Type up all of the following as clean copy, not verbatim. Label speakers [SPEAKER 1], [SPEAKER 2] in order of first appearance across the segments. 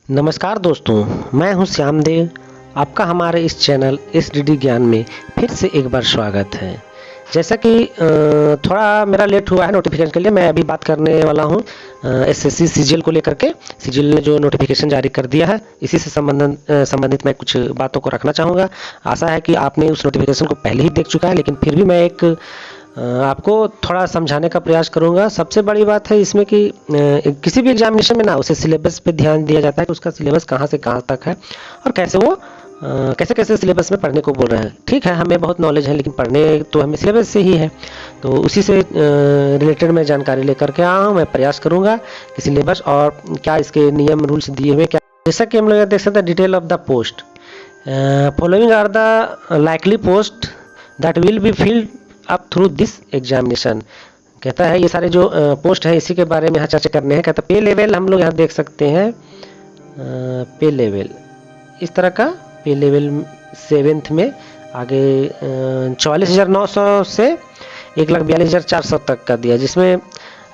[SPEAKER 1] नमस्कार दोस्तों, मैं हूं श्याम देव। आपका हमारे इस चैनल SDD ज्ञान में फिर से एक बार स्वागत है। जैसा कि थोड़ा मेरा लेट हुआ है नोटिफिकेशन के लिए, मैं अभी बात करने वाला हूं SSC CGL को लेकर के। CGL ने जो नोटिफिकेशन जारी कर दिया है, इसी से संबंधित मैं कुछ बातों को रखना चाहूँगा। आशा है कि आपने उस नोटिफिकेशन को पहले ही देख चुका है, लेकिन फिर भी मैं एक आपको थोड़ा समझाने का प्रयास करूंगा। सबसे बड़ी बात है इसमें कि किसी भी एग्जामिनेशन में ना उसे सिलेबस पे ध्यान दिया जाता है कि उसका सिलेबस कहाँ से कहाँ तक है और कैसे वो कैसे कैसे सिलेबस में पढ़ने को बोल रहे हैं। ठीक है, हमें बहुत नॉलेज है, लेकिन पढ़ने तो हमें सिलेबस से ही है, तो उसी से रिलेटेड मैं जानकारी लेकर के आया हूँ। मैं प्रयास करूँगा कि सिलेबस और क्या इसके नियम रूल्स दिए हुए क्या, जैसा कि हम लोग देख सकते हैं detail of the post following are the likely post that will be filled up through this examination. कहता है ये सारे जो पोस्ट हैं इसी के बारे में यहाँ चर्चा करने हैं। कहता है पे लेवल हम लोग यहाँ देख सकते हैं, पे लेवल इस तरह का पे लेवल 7th में आगे 44,900 से 1,42,400 तक का दिया, जिसमें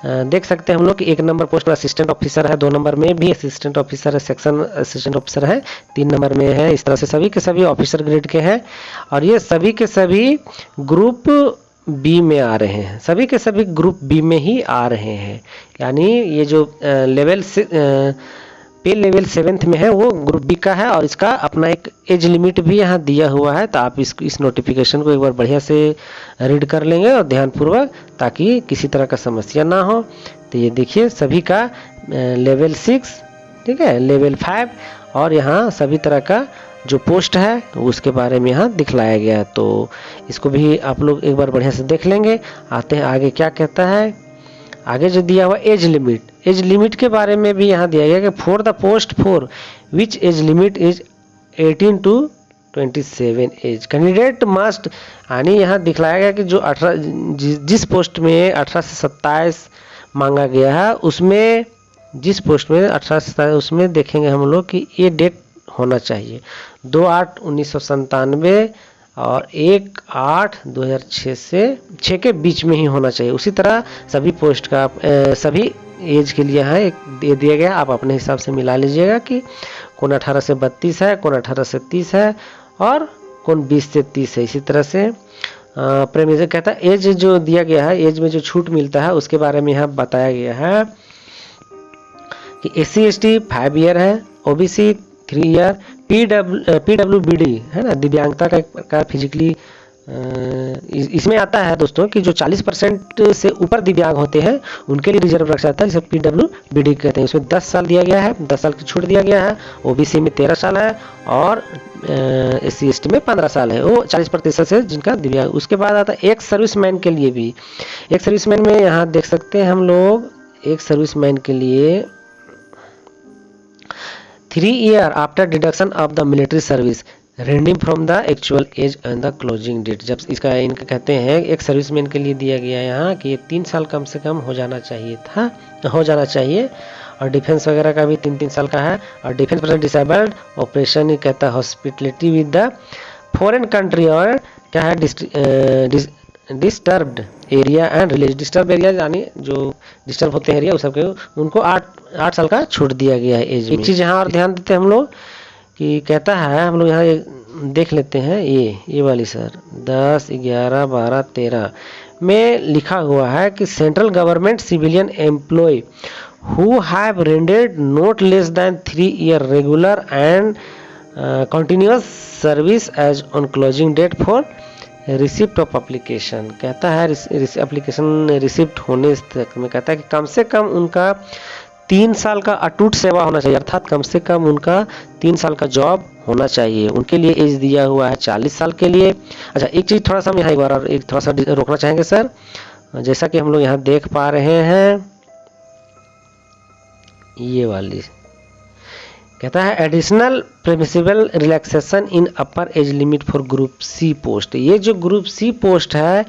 [SPEAKER 1] देख सकते हैं हम लोग कि 1 नंबर पोस्ट में असिस्टेंट ऑफिसर है, 2 नंबर में भी असिस्टेंट ऑफिसर है, सेक्शन असिस्टेंट ऑफिसर है, 3 नंबर में है। इस तरह से सभी के सभी ऑफिसर ग्रेड के हैं और ये सभी के सभी ग्रुप बी में आ रहे हैं, सभी के सभी ग्रुप बी में ही आ रहे हैं। यानी ये जो लेवल से पे लेवल 7th में है वो ग्रुप बी का है और इसका अपना एक एज लिमिट भी यहाँ दिया हुआ है। तो आप इस नोटिफिकेशन को एक बार बढ़िया से रीड कर लेंगे और ध्यानपूर्वक, ताकि किसी तरह का समस्या ना हो। तो ये देखिए सभी का लेवल 6, ठीक है, लेवल 5 और यहाँ सभी तरह का जो पोस्ट है उसके बारे में यहाँ दिखलाया गया है। तो इसको भी आप लोग एक बार बढ़िया से देख लेंगे। आते हैं आगे, क्या कहता है आगे जो दिया हुआ एज लिमिट के बारे में भी यहाँ दिया गया कि for the post for which age limit is 18 to 27 age candidate must, यानी यहाँ दिखलाया गया कि जो 18 जिस पोस्ट में 18 से 27 मांगा गया है, उसमें जिस पोस्ट में 18 से 27 उसमें देखेंगे हम लोग कि ये डेट होना चाहिए 2/8/1997 और 1/8/2006 से 6 के बीच में ही होना चाहिए। उसी तरह सभी पोस्ट का सभी एज के लिए यहाँ एक दे दिया गया, आप अपने हिसाब से मिला लीजिएगा कि कौन 18 से 32 है, कौन 18 से 30 है और कौन 20 से 30 है। इसी तरह से प्रेमिस कहता है एज जो दिया गया है, एज में जो छूट मिलता है उसके बारे में यहाँ बताया गया है कि SC ST 5 ईयर है, OBC 3 ईयर, PWBD है ना, दिव्यांगता का फिजिकली इसमें आता है दोस्तों कि जो 40% से ऊपर दिव्यांग होते हैं उनके लिए रिजर्व रखा जाता है, जिसे PWBD कहते हैं। उसमें 10 साल दिया गया है, 10 साल की छूट दिया गया है। OBC में 13 साल है और SC ST में 15 साल है, वो 40% से जिनका दिव्यांग। उसके बाद आता है एक सर्विसमैन के लिए भी, एक सर्विसमैन में यहाँ देख सकते हैं हम लोग, एक सर्विसमैन के लिए 3 year after deduction of the military service rendering from the actual age and the closing date. जब इसका इनका कहते हैं एक सर्विसमैन के लिए दिया गया यहाँ कि ये 3 साल कम से कम हो जाना चाहिए और डिफेंस वगैरह का भी 3 साल का है। और डिफेंस पर्सन डिसेबल्ड ऑपरेशन ही कहता है hospitality with the foreign country और क्या है disturbed area and release. Disturb area यानी जो डिस्टर्ब होते हैं एरिया, उस सबके उनको 8 साल का छूट दिया गया है एज में। एक चीज़ यहाँ और ध्यान देते हैं हम लोग कि कहता है, हम लोग यहाँ देख लेते हैं ये वाली सर 10, 11, 12, 13 में लिखा हुआ है कि central government civilian employee who have rendered not less than 3 year regular and continuous service as on closing date for receipt of application. कहता है एप्लीकेशन रिसिप्ट होने तक में कहता है कि कम से कम उनका 3 साल का अटूट सेवा होना चाहिए, अर्थात कम से कम उनका 3 साल का जॉब होना चाहिए। उनके लिए एज दिया हुआ है 40 साल के लिए। अच्छा, एक चीज़ थोड़ा सा हम यहाँ एक बार और एक थोड़ा सा रोकना चाहेंगे सर। जैसा कि हम लोग यहाँ देख पा रहे हैं, ये वाली कहता है additional permissible relaxation in upper age limit for group C post. ये जो ग्रुप सी पोस्ट है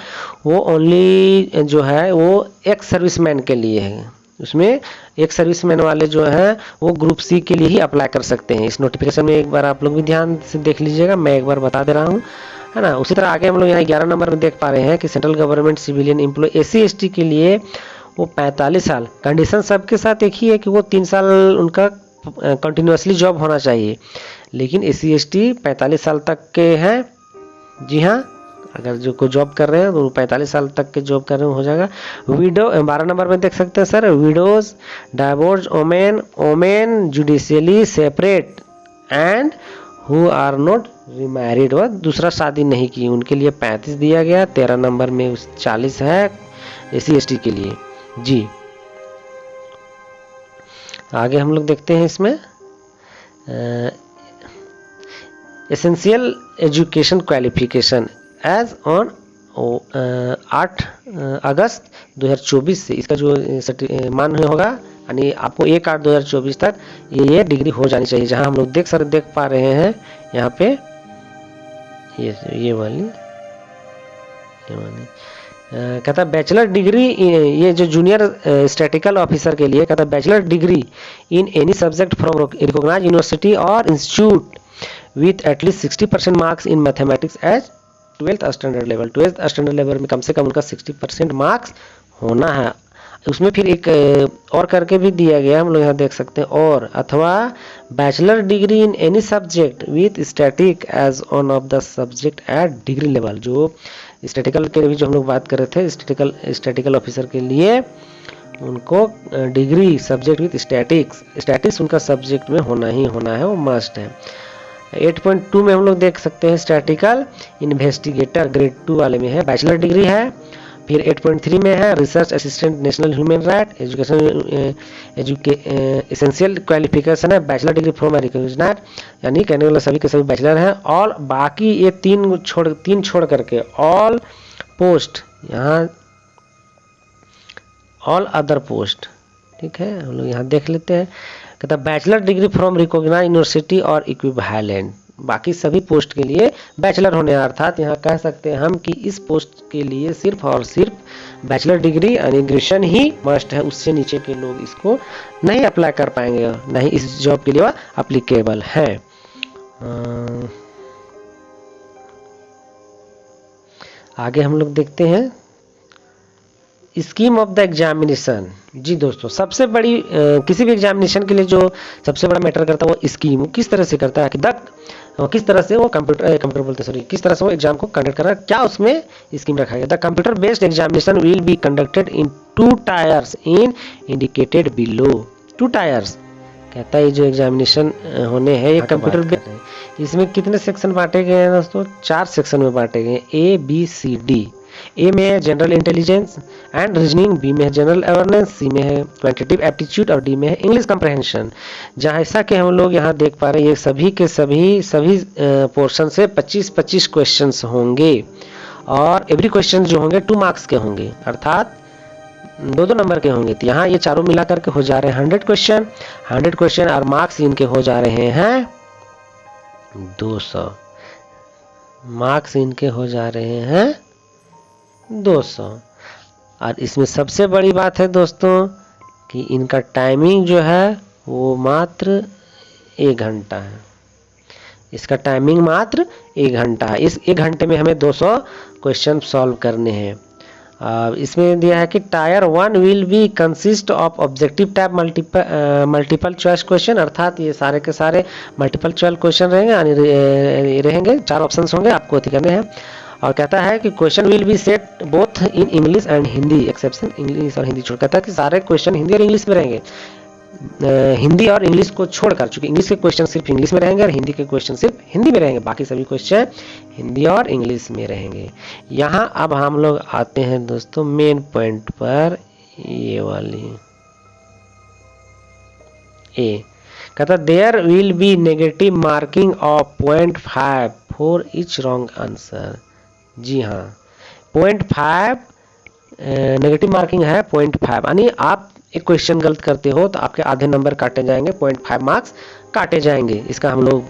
[SPEAKER 1] वो ओनली जो है वो एक्स सर्विसमैन के लिए है। उसमें एक सर्विसमैन वाले जो हैं वो ग्रुप सी के लिए ही अप्लाई कर सकते हैं। इस नोटिफिकेशन में एक बार आप लोग भी ध्यान से देख लीजिएगा, मैं एक बार बता दे रहा हूँ, है ना। उसी तरह आगे हम लोग यहाँ 11 नंबर में देख पा रहे हैं कि central government civilian employee SC ST के लिए वो 45 साल, कंडीशन सबके साथ एक ही है कि वो 3 साल उनका कंटिन्यूसली जॉब होना चाहिए, लेकिन SC/ST 45 साल तक के हैं। जी हाँ, अगर जो कोई जॉब कर रहे हैं तो 45 साल तक के जॉब कर रहे हैं हो जाएगा। विडो 12 नंबर में देख सकते हैं sir, widows, divorce women judicially separate and who are not remarried, वह दूसरा शादी नहीं की, उनके लिए 35 दिया गया। 13 नंबर में 40 है SC/ST के लिए। जी आगे हम लोग देखते हैं इसमें essential education qualification as on 8 August 2024 से इसका जो मान्य होगा, यानी आपको 1/8/2024 तक ये डिग्री हो जानी चाहिए। जहां हम लोग देख पा रहे हैं यहाँ पे ये वाली कहता है बैचलर डिग्री, ये जो जूनियर स्टैटिकल ऑफिसर के लिए कहता है bachelor degree in any subject from recognised university और institute with at least 60% marks in mathematics as 12th standard level. 12th standard level में कम से कम उनका 60% मार्क्स होना है। उसमें फिर एक और करके भी दिया गया, हम लोग यहाँ देख सकते हैं, और अथवा bachelor degree in any subject with statistics one of the subject at degree level. जो स्टैटिकल के भी जो हम लोग बात कर रहे थे, स्टैटिकल ऑफिसर के लिए उनको डिग्री सब्जेक्ट विथ स्टैटिक्स उनका सब्जेक्ट में होना ही होना है, वो मस्ट है। 8.2 में हम लोग देख सकते हैं स्टैटिकल इन्वेस्टिगेटर ग्रेड 2 वाले में है, बैचलर डिग्री है। फिर 8.3 में है research assistant national human right education essential qualification है बैचलर डिग्री फ्रॉम रिकॉग्नाइज्ड, यानी कहने वाले सभी के सभी बैचलर हैं। और बाकी ये तीन छोड़ करके ऑल पोस्ट, यहाँ ऑल अदर पोस्ट, ठीक है, हम लोग यहाँ देख लेते हैं। कहता bachelor degree from recognised university और इक्विवेलेंट, बाकी सभी पोस्ट के लिए बैचलर होने, अर्थात यहाँ कह सकते हैं हम कि इस पोस्ट के लिए सिर्फ और सिर्फ बैचलर डिग्री यानी ग्रेजुएशन ही मस्ट है। उससे नीचे के लोग इसको नहीं अप्लाई कर पाएंगे, नहीं इस जॉब के लिए वह अप्लीकेबल है। आगे हम लोग देखते हैं स्कीम ऑफ द एग्जामिनेशन। जी दोस्तों, सबसे बड़ी किसी भी एग्जामिनेशन के लिए जो सबसे बड़ा मैटर करता है वो स्कीम, किस तरह से करता है कि किस तरह से वो कंप्यूटर बोलते सॉरी किस तरह से वो एग्जाम को कंडक्ट कर रहा है, क्या उसमें स्कीम रखा गया। The computer based examination will be conducted in 2 tyres in indicated below. 2 tyres कहता है जो एग्जामिनेशन होने हैं ये कंप्यूटर बेस्ड। इसमें कितने सेक्शन बांटे गए हैं दोस्तों? 4 सेक्शन में बांटे गए, ABCD। ए में है general intelligence and reasoning, B में है जनरल अवेयरनेस, सी में है क्वांटिटेटिव एप्टीट्यूड और डी में है इंग्लिश कंप्रहेंशन। जैसा कि हम लोग यहाँ देख पा रहे हैं ये सभी के सभी पोर्शन से 25-25 क्वेश्चंस होंगे और एवरी क्वेश्चन जो होंगे 2 मार्क्स के होंगे, अर्थात 2-2 नंबर के होंगे। तो यहाँ ये चारों मिला करके हो जा रहे हैं 100 क्वेश्चन और मार्क्स इनके हो जा रहे हैं 200। मार्क्स इनके हो जा रहे हैं 200। और इसमें सबसे बड़ी बात है दोस्तों कि इनका टाइमिंग जो है वो मात्र 1 घंटा है। इसका टाइमिंग मात्र 1 घंटा है। इस 1 घंटे में हमें 200 क्वेश्चन सॉल्व करने हैं। इसमें दिया है कि tyre 1 will be consist of objective type multiple choice question, अर्थात ये सारे के सारे मल्टीपल चॉइस क्वेश्चन रहेंगे, यानी रहेंगे 4 ऑप्शंस होंगे, आपको अति करने हैं। और कहता है कि question will be set both in English and Hindi, exception English और हिंदी छोड़। कहता है कि सारे क्वेश्चन हिंदी और इंग्लिश में रहेंगे, हिंदी और इंग्लिश को छोड़कर, चूंकि इंग्लिश के क्वेश्चन सिर्फ इंग्लिश में रहेंगे और हिंदी के क्वेश्चन सिर्फ हिंदी में रहेंगे, बाकी सभी क्वेश्चन हिंदी और इंग्लिश में रहेंगे। यहाँ अब हम लोग आते हैं दोस्तों मेन पॉइंट पर, ये वाली ए कहता there will be negative marking of 0.5 for each wrong answer. जी हाँ, 0.5 नेगेटिव मार्किंग है 0.5, यानी आप एक क्वेश्चन गलत करते हो तो आपके आधे नंबर काटे जाएंगे, 0.5 मार्क्स काटे जाएंगे। इसका हम लोग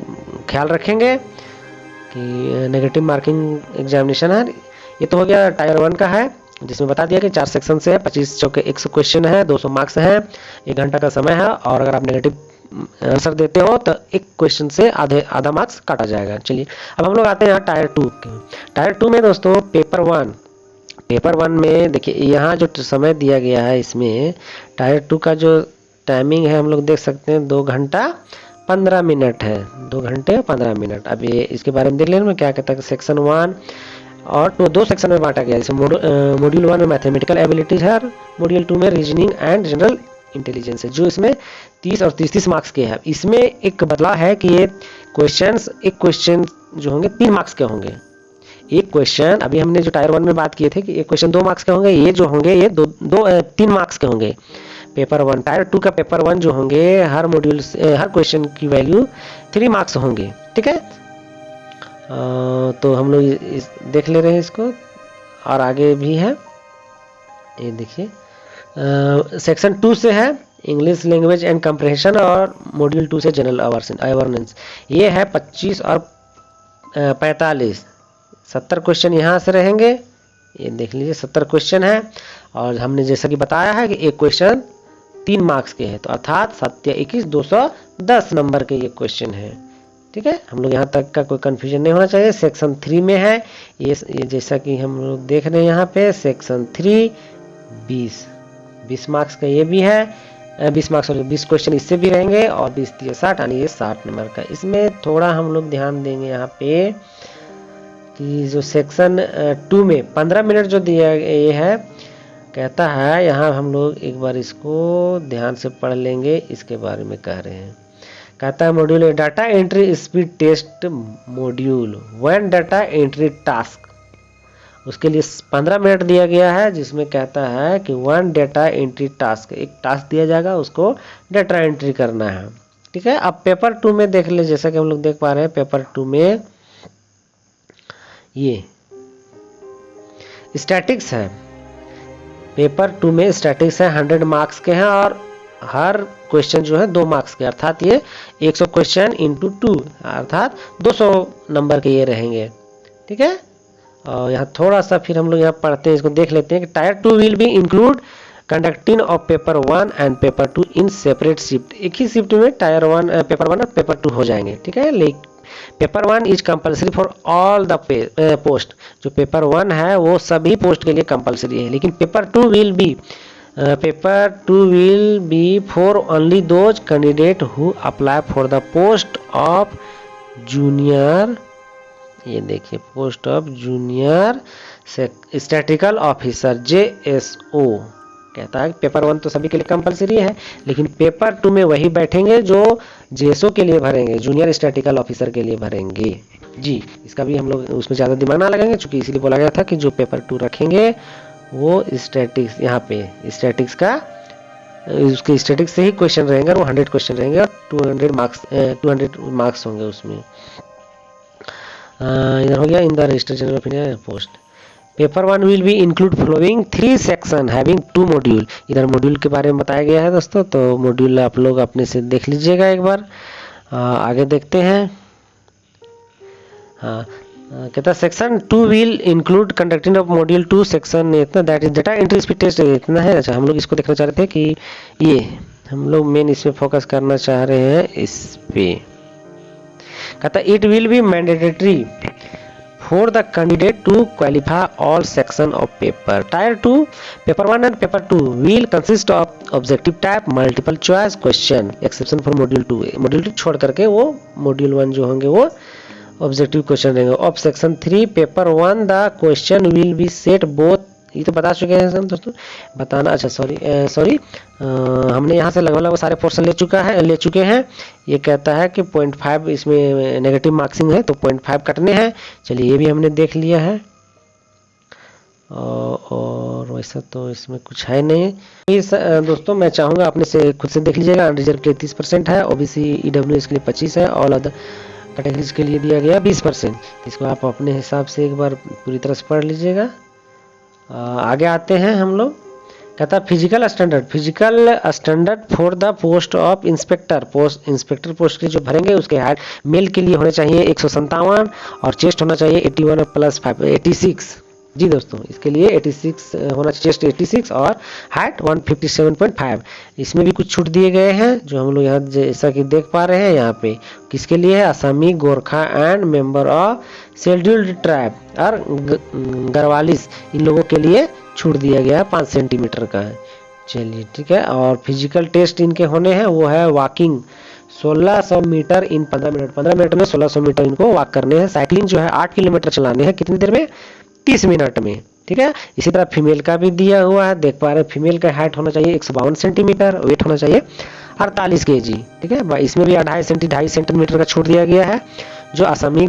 [SPEAKER 1] ख्याल रखेंगे कि नेगेटिव मार्किंग एग्जामिनेशन है। ये तो हो गया टायर 1 का है, जिसमें बता दिया कि 4 सेक्शन से है, 25 चौके 100 क्वेश्चन है, 200 मार्क्स है, 1 घंटा का समय है, और अगर आप नेगेटिव आंसर देते हो तो एक क्वेश्चन से आधा मार्क्स काटा जाएगा। चलिए अब हम लोग आते हैं यहाँ टायर 2 के। टायर 2 में दोस्तों पेपर 1 में देखिए यहाँ जो समय दिया गया है, इसमें टायर 2 का जो टाइमिंग है हम लोग देख सकते हैं 2 घंटा 15 मिनट है, 2 घंटे 15 मिनट। अब ये इसके बारे में देख लेना में क्या कहता है कि सेक्शन 1 और 2 सेक्शन में बांटा गया है। जैसे मॉड्यूल 1 में मैथमेटिकल एबिलिटीज है और मॉड्यूल 2 में रीजनिंग एंड जनरल इंटेलिजेंस है, जो इसमें 30 और 30 मार्क्स के हैं। इसमें एक बदलाव है कि ये एक क्वेश्चन जो होंगे 3 मार्क्स के होंगे। एक क्वेश्चन अभी हमने जो टायर 1 में बात किए थे कि एक क्वेश्चन 2 मार्क्स के होंगे, ये जो होंगे ये 3 मार्क्स के होंगे पेपर 1। टायर 2 का पेपर 1 जो होंगे हर मॉड्यूल हर क्वेश्चन की वैल्यू 3 मार्क्स होंगे, ठीक है। तो हम लोग देख ले रहे हैं इसको, और आगे भी है, ये देखिए सेक्शन 2 से है इंग्लिश लैंग्वेज एंड कंप्रहेंशन और मॉड्यूल 2 से जनरल अवेयरनेस। ये है 25 और 45 70 क्वेश्चन यहाँ से रहेंगे। ये देख लीजिए 70 क्वेश्चन है, और हमने जैसा कि बताया है कि एक क्वेश्चन 3 मार्क्स के हैं, तो अर्थात 7 या 21 210 नंबर के ये क्वेश्चन है, ठीक है। हम लोग यहाँ तक का कोई कंफ्यूजन नहीं होना चाहिए। सेक्शन 3 में है ये जैसा कि हम लोग देख रहे हैं यहाँ पे सेक्शन 3 20 मार्क्स का ये भी है, 20 मार्क्स और 20 क्वेश्चन इससे भी रहेंगे, और 20 3 60 यानी ये 60 नंबर का। इसमें थोड़ा हम लोग ध्यान देंगे यहाँ पे कि जो सेक्शन 2 में 15 मिनट जो दिया ये है, कहता है यहाँ हम लोग एक बार इसको ध्यान से पढ़ लेंगे, इसके बारे में कह रहे हैं। कहता है module data entry speed test module 1 data entry task, उसके लिए 15 मिनट दिया गया है, जिसमें कहता है कि 1 डाटा एंट्री टास्क, एक टास्क दिया जाएगा उसको डाटा एंट्री करना है, ठीक है। अब पेपर 2 में देख ले, जैसा कि हम लोग देख पा रहे हैं पेपर 2 में ये स्टैटिक्स है। पेपर 2 में स्टैटिक्स है, 100 मार्क्स के हैं, और हर क्वेश्चन जो है 2 मार्क्स के, अर्थात ये 100 क्वेश्चन इंटू 2 अर्थात 200 नंबर के ये रहेंगे, ठीक है। और यहाँ थोड़ा सा फिर हम लोग यहाँ पढ़ते हैं, इसको देख लेते हैं कि tyre 2 will be include conducting of paper 1 and paper 2 in separate shift. एक ही शिफ्ट में टायर 1 पेपर 1 और पेपर 2 हो जाएंगे, ठीक है। लेकिन paper 1 is compulsory for all the post, जो पेपर 1 है वो सभी पोस्ट के लिए कंपलसरी है, लेकिन paper 2 will be for only those candidate who apply for the post of junior, ये देखिए post of junior statistical officer JSO। कहता है पेपर 1 तो सभी के लिए कंपलसरी है, लेकिन पेपर 2 में वही बैठेंगे जो JSO के लिए भरेंगे, जूनियर स्टैटिकल ऑफिसर के लिए भरेंगे जी। इसका भी हम लोग उसमें ज़्यादा दिमाग ना लगाएंगे, क्योंकि इसीलिए बोला गया था कि जो पेपर 2 रखेंगे वो स्टैटिक्स, यहाँ पे स्टैटिक्स का उसके स्टैटिक्स से ही क्वेश्चन रहेंगे, और वो 100 क्वेश्चन रहेंगे और 200 मार्क्स होंगे उसमें। इधर हो गया in the register general opinion post. Paper 1 will be include following 3 section having 2 module. इधर मॉड्यूल के बारे में बताया गया है दोस्तों, तो मॉड्यूल आप लोग अपने से देख लीजिएगा एक बार। आगे देखते हैं। हाँ, कहता है section 2 will include conducting of module 2 section इतना, that is data entry speed test, इतना है। अच्छा, हम लोग इसको देखना चाह रहे थे कि ये हम लोग मेन इसमें फोकस करना चाह रहे हैं इस पे। कहता है it will be mandatory for the candidate to qualify all section of paper. Tier 2 paper 1 and paper 2 will consist of objective type multiple choice question exception for module 2। module 2 छोड़ करके वो module 1 जो होंगे वो objective question रहेंगे। of section 3 paper 1 the question will be set both, ये तो बता चुके हैं हम दोस्तों, बताना। अच्छा सॉरी हमने यहाँ से लगभग सारे पोर्शन ले चुके हैं। ये कहता है कि 0.5 इसमें नेगेटिव मार्क्सिंग है, तो 0.5 कटने हैं। चलिए ये भी हमने देख लिया है, और वैसा तो इसमें कुछ है नहीं। इस दोस्तों मैं चाहूँगा अपने से खुद से देख लीजिएगा। अनरिजर्व के लिए 30% है, OBC EWS के लिए 25 है, ऑल अदर कैटेगरीज के लिए दिया गया 20%। इसको आप अपने हिसाब से एक बार पूरी तरह से पढ़ लीजिएगा। आगे आते हैं हम लोग। कहता है physical standard for the post of inspector post के जो भरेंगे उसके हाइट मेल के लिए होने चाहिए 157 और चेस्ट होना चाहिए 81 प्लस 5 86। जी दोस्तों, इसके लिए 86 होना चाहिए, चेस्ट 86 और हाइट 157.5। इसमें भी कुछ छूट दिए गए हैं जो हम लोग यहाँ जैसा कि देख पा रहे हैं। यहाँ पे किसके लिए है, Assamese, Gorkha and member of scheduled tribe और गढ़वालिस, इन लोगों के लिए छूट दिया गया है 5 सेंटीमीटर का है। चलिए ठीक है। और फिजिकल टेस्ट इनके होने हैं, वो है वॉकिंग 1600 मीटर इन 15 मिनट। 15 मिनट में 1600 मीटर इनको वॉक करने हैं। साइकिलिंग जो है 8 किलोमीटर चलाने हैं, कितनी देर में? 30 मिनट में। ठीक है। इसी तरह फीमेल का भी दिया हुआ है, देख पा रहे हैं। फीमेल का हाइट होना चाहिए 152 सेंटीमीटर, वेट होना चाहिए 48 kg। ठीक है। इसमें भी 2.5 सेंटीमीटर का छूट दिया गया है। जो Assamese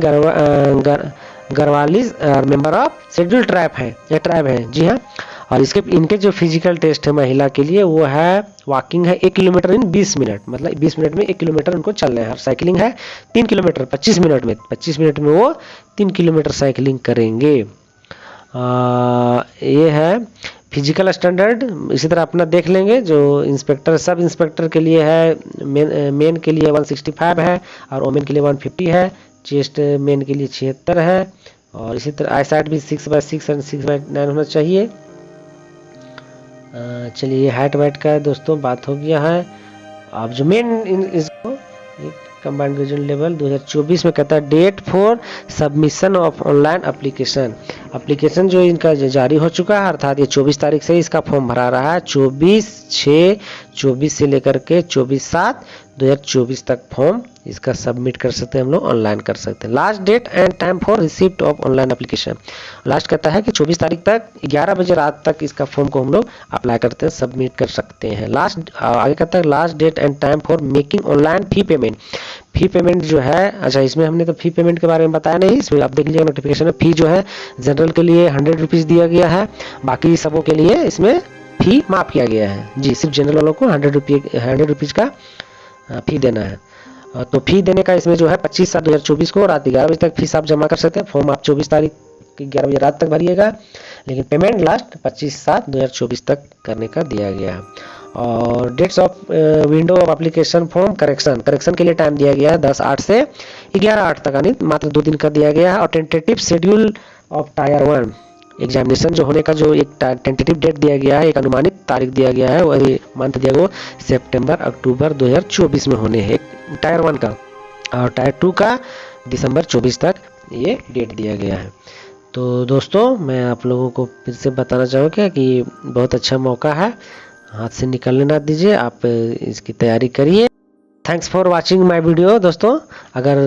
[SPEAKER 1] Garhwali member of schedule tribe है, जी हाँ। और इनके जो फिजिकल टेस्ट है महिला के लिए, वो है वॉकिंग है 1 किलोमीटर इन 20 मिनट, मतलब 20 मिनट में 1 किलोमीटर उनको चलना है। और साइकिलिंग है 3 किलोमीटर 25 मिनट में। 25 मिनट में वो 3 किलोमीटर साइकिलिंग करेंगे। ये है फिजिकल स्टैंडर्ड। इसी तरह अपना देख लेंगे। जो इंस्पेक्टर सब इंस्पेक्टर के लिए है, मेन के लिए 165 है और वोमेन के लिए 150 है। चेस्ट मेन के लिए 76 है। और इसी तरह आई साइड भी 6/6 और 6/9 होना चाहिए। चलिए हाइट वाइट का दोस्तों बात हो गया है। अब जो मेन इसको कंबाइंड ग्रेजुएशन लेवल 2024 में कहता है date for submission of online application जो इनका जारी हो चुका है, अर्थात ये 24 तारीख से इसका फॉर्म भरा रहा है। 24/6/24 से लेकर के 24/7/2024 तक फॉर्म इसका सबमिट कर सकते हैं, हम लोग ऑनलाइन कर सकते हैं। Last date and time for receipt of online application, last कहता है कि 24 तारीख तक 11 बजे रात तक इसका फॉर्म को हम लोग अप्लाई करते हैं, सबमिट कर सकते हैं। लास्ट आगे कहता है last date and time for making online fee payment जो है, अच्छा इसमें हमने तो फी पेमेंट के बारे में बताया नहीं, इसमें आप देख लीजिए नोटिफिकेशन में। फी जो है जनरल के लिए 100 रुपीज़ दिया गया है, बाकी सबों के लिए इसमें फी माफ किया गया है जी। सिर्फ जनरल वालों को 100 रुपीज़ का फी देना है। तो फी देने का इसमें जो है 25/7/2024 को रात 11 बजे तक फीस आप जमा कर सकते हैं। फॉर्म आप 24 तारीख की 11 बजे रात तक भरिएगा, लेकिन पेमेंट लास्ट 25/7/2024 तक करने का दिया गया है। और dates of window of application form correction के लिए टाइम दिया गया है 10/8 से 11/8 तक, यानी मात्र 2 दिन का दिया गया है। और tentative schedule of tyre 1 examination जो होने का जो एक टेंटेटिव डेट दिया गया है, एक अनुमानित तारीख दिया गया है, वही मंथ दिया गया सितंबर-अक्टूबर 2024 में होने हैं टायर 1 का, और टायर 2 का दिसंबर 24 तक ये डेट दिया गया है। तो दोस्तों मैं आप लोगों को फिर से बताना चाहूँगा कि बहुत अच्छा मौका है, हाथ से निकलने ना दीजिए, आप इसकी तैयारी करिए। Thanks for watching my video दोस्तों। अगर